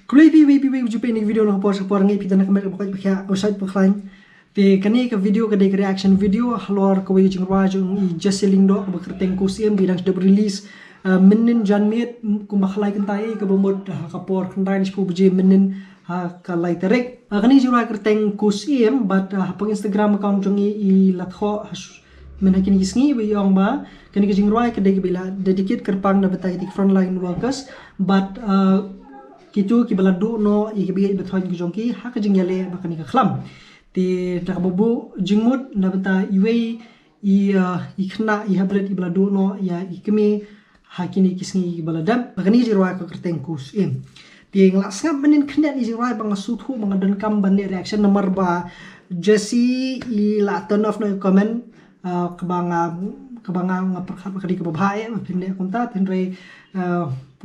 Kulipi jumpa ini video nak post apa orang kita nak kembali pakai website peklan. Te kani ke video ke reaction video halor ke wei Jingrwai jung just selling do bekerteng ku syiem bidang sudah release menen janmet ku makhlai kentai ke bomod kapor kentai ni sepuluh biji menen kalai terek. Kani Jingrwai kerteng ku syiem but pang Instagram account jung I latho men kini gisngi biyong ba kani ke Jingrwai ke bila dedicate kerpang da betai tik frontline workers but kitu ki baladu no I ke bi bethoin ki jongki ha ke jingyale bakani ka khlam ti nakabubu jingmut na beta iwe I khna I habret I baladu no ya ikemi hakini kisngi baladam bakani Jingrwai ka kerteng ku syiem ti nglasngap menin khnet I Jingrwai bang suthu mangadan kam ban reaction nomor ba Jesse I la turn off no comment kabanga ngaperkhat bakadi kababhae mapinde konta tenre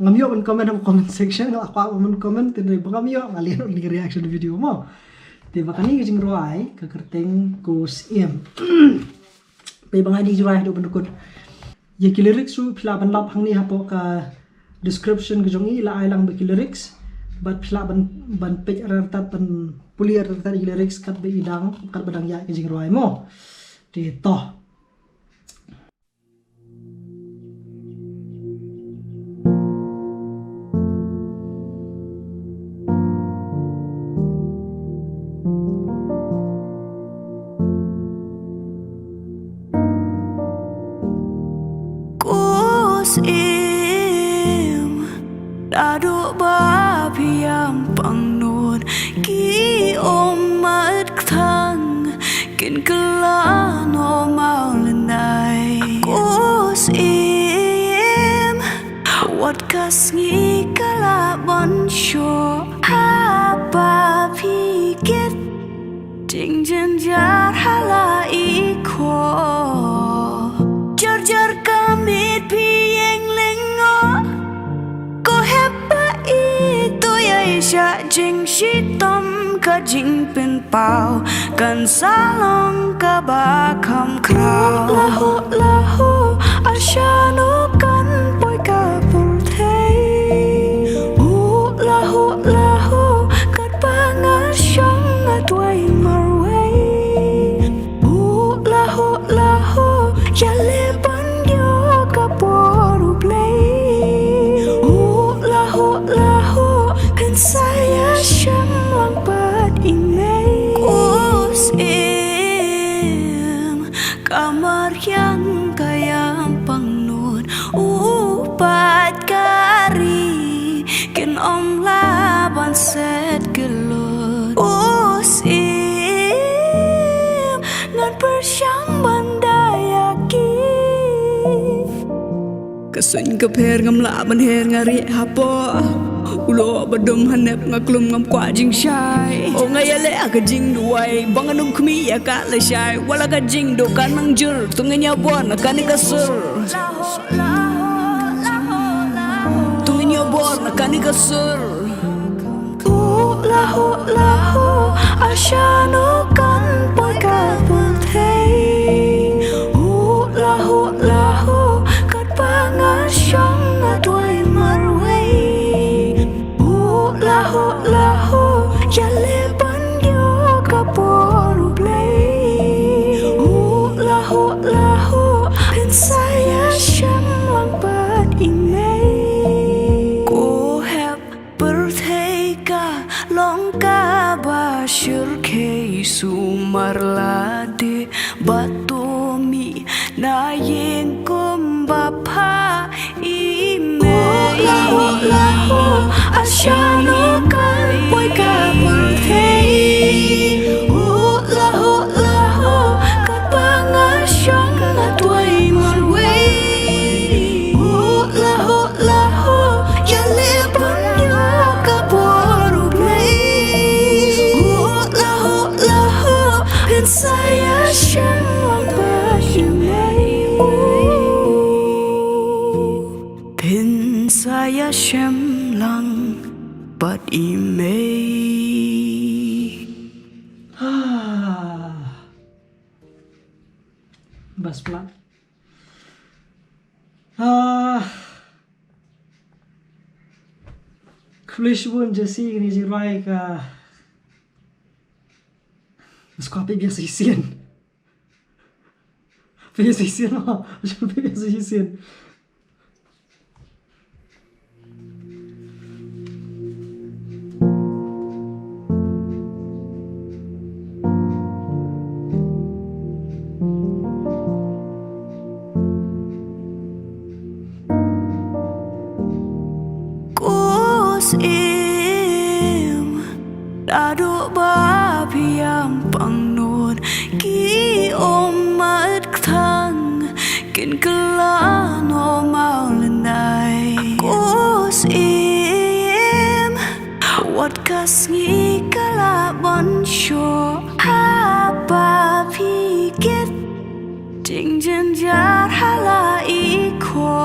ngamyo men comment section apa men comment tenre bangamyo ngalih ni reaction video mo te bakani ke Jingrwai ke kerteng ku syiem pe bangadi Jingrwai do pendukut ye ki lyrics su phila ban lap hangni hapo ka description ke jongi la ai lang be ki lyrics but phila ban page tat ban pulier tat lyrics kat be idang kat badang ya ke Jingrwai mo te toh syiem dadu babiam pangnun ki ummat thang kin kala no maulenai ku syiem wat kasngi kala bonsho apa pikir ting jenjar hala iko jar kamit pieng lengo ko hepa itu ya isha jing shitom ka jing pin pau kan salong ka ba kham krau lahu ashano kan poi ka pul thei lahu kat panga shong atwai marway lahu ya le saya syamlang pat imei ku syiem kamar yang kayang pangnun upat kari kin om laban set gelut ku syiem ngan persyang bandayaki kesun keper ngam laban her ngari hapo ulo badum hanep ngaklum ngam kwa jing shai o ngayale aga Jingrwai banganum khmi ya ka la shai wala ga jing do kanang jur tungenya bon kan ka sur tungenya bon kan ka sur lahu ashano kan poi ka pul thei lahu kat panga shong atwai marway lahu ya leban yo kaporu play lahu pen saya syamlang pat imei ko hep bertheka long kaba shurke sumarlade batomi na yeng kumbapha imei lahu ashano kan poi ka pul thei lahu kat panga shong atwai marway lahu ya leban yo kaporu play lahu pen saya syamlang pat imei pen saya syamlang pat imei bas pelan Flashbun Jesse ni Jingrwai ka Mas ko api biasa hisian. Biasa hisian lah. Macam biasa hisian. Syiem Daduk babi yang pangnut Ki ummat thang Kin kela normal lenai Aku syiem Wat kas ngi kala bon sho Apa pikir Ting jen jar hala iko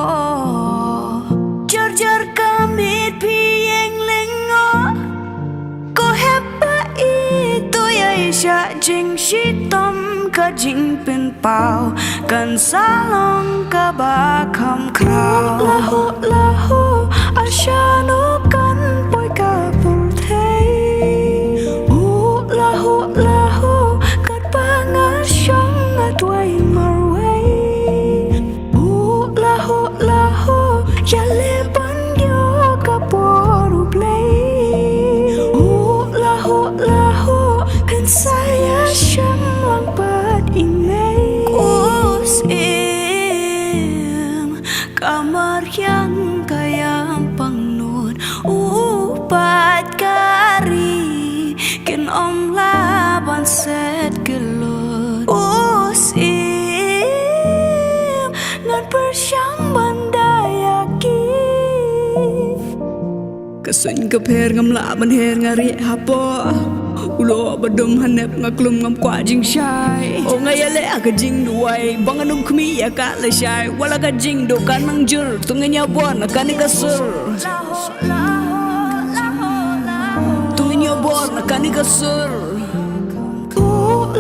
Jar jar kamit pieng lengo Ko heppa itu ya isya jing shitom ka jing pin pao Kan salong ka bakam krao Lahu lahu asyano kan boy ka pultei Lahu lahu kat pangasyong atway marway Lahu lahu ya leban saya syamlang pat imei Syiem kamar yang kayang pangnut upat kari kin om laban set gelut Syiem nan persyang bandayaki Kasun keper ngam laban her ngari hapo Ulo badum hanep ngaklum ngam kwa jing shai O ngayale aga Jingrwai banganum kmi ya ka le shai wala ga jing do kan mangjur tungenya bon kan ka sur tungenya bon kan ka sur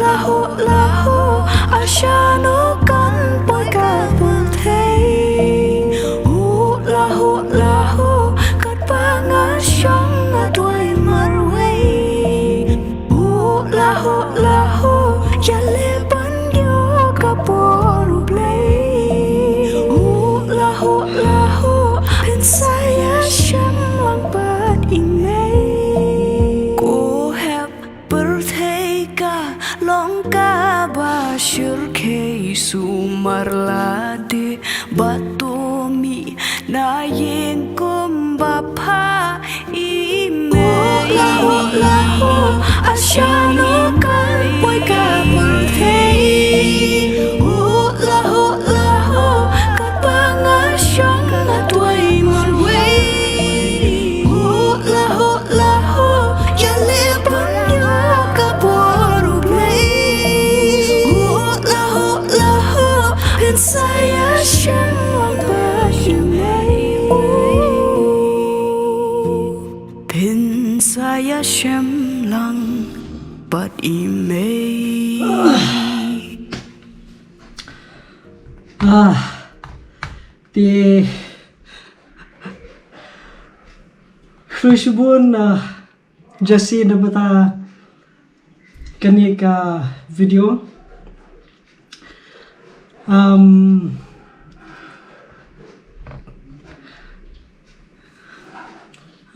lahu lahu asyano kan boy ka pultei lahu lahu kat pangasyong atway marway Lahu lahu ya leban yo kaporu play Lahu lahu pin saya syamlang pat imei Ko hep berteka long kaba syurkei sumar lade batomi na yen kumbapa imei Lahu asyano kan boy ka pultei lahu lahu kat pangasyong atway marway lahu lahu ya leban yo kaporu play lahu lahu pin saya syamlang pat imei pin saya syamlang but imei Di Flashbun Jesse na bata kani ka video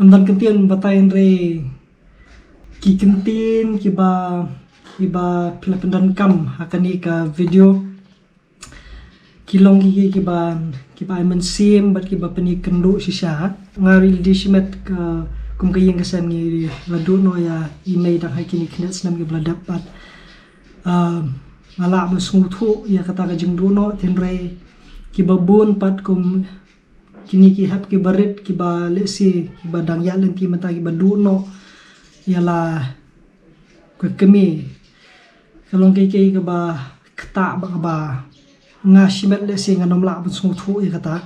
amdan kentian batain re ki kentin kiba pelapendan kam hakani ka video kilong kiba aiman sim bat kiba pani kendo sisya ngari di simet ka kum kayeng kasan ngi ladu no ya email dang hakini knet snam ki dapat ngala masnguthu ya kata ka jingduno tenre kiba bun pat kum kini ki hap ki barit kiba lesi kiba dang ya lenti mata kiba duno yala kemi kalong kay ka ba kata ba nga shimet lesi nga nomla bun snguthu ya kata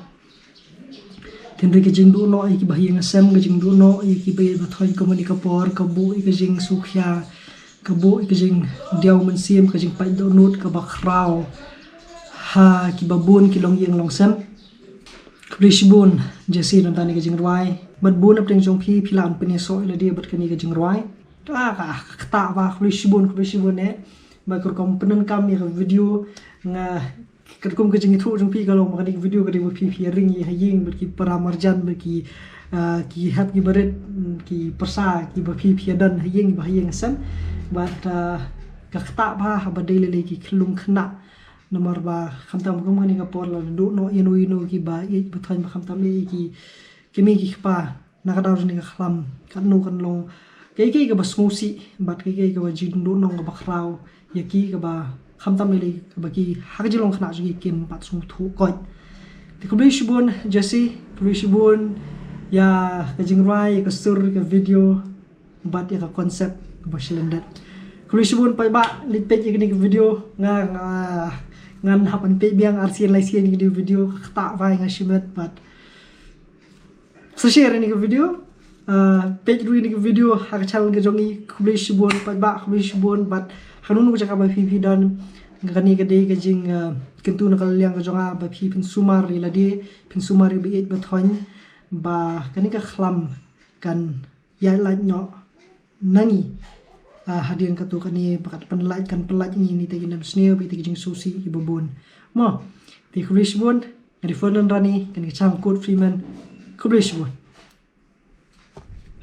tenre ki jingduno ay kiba hiya nga sem ga jingduno ay kiba ba thoy komunikapor kabu ka jing sukhya kabu ka jing diaw man sim ka jing pai do nut ka ba kraw ha kiba bun kilong yeng long sem Flashbun Jesse nantani ka Jingrwai bật bún ập trên trong phi làm bên soi là đi bật cái này cái Jingrwai cả tạ và khơi shibun nè mà còn có bên cam cái video nga cái công cái Jing thu trong phi cái lòng cái video cái phi ring hay ying bật cái paramarjan bật cái hat cái beret cái persa cái phi dan hay ying sen bật cái tạ ba bật đây là cái lung khna nomor ba kham tam kom ni ka por la do no ino ki ba e bthain ba kham tam e ki mi ki pa na ka daw ni ka khlam kan no kan long ke ka ba smusi bat ke ka ba jin do no ba khrau ya ki ka ba kham tam le ka ba ki hak ji long khna ji kim pat sum thu koi ti ko shibun jesse shibun ya ka Jingrwai ka sur ka video bat ya ka concept ba silendat ko shibun pa ba lit pe ki video ngan hapan pe biang RCN lai sian ni video tak vai nga shimet but so share ni video page ni video hak channel ke jongi khubli shibon pa ba khubli shibon but hanun ko chaka ba phi dan ngani ke de ke jing kentu na kal yang ke jonga ba phi pin sumar ri la de pin sumar ri be ba thon ba kani ka khlam kan ya la nyo nani hadirin katu kani bakat penlait ini tegi nam sneo bi tegi jing susi ibobon mo ti khrish bon ngari fonan rani kan cham code freeman khrish bon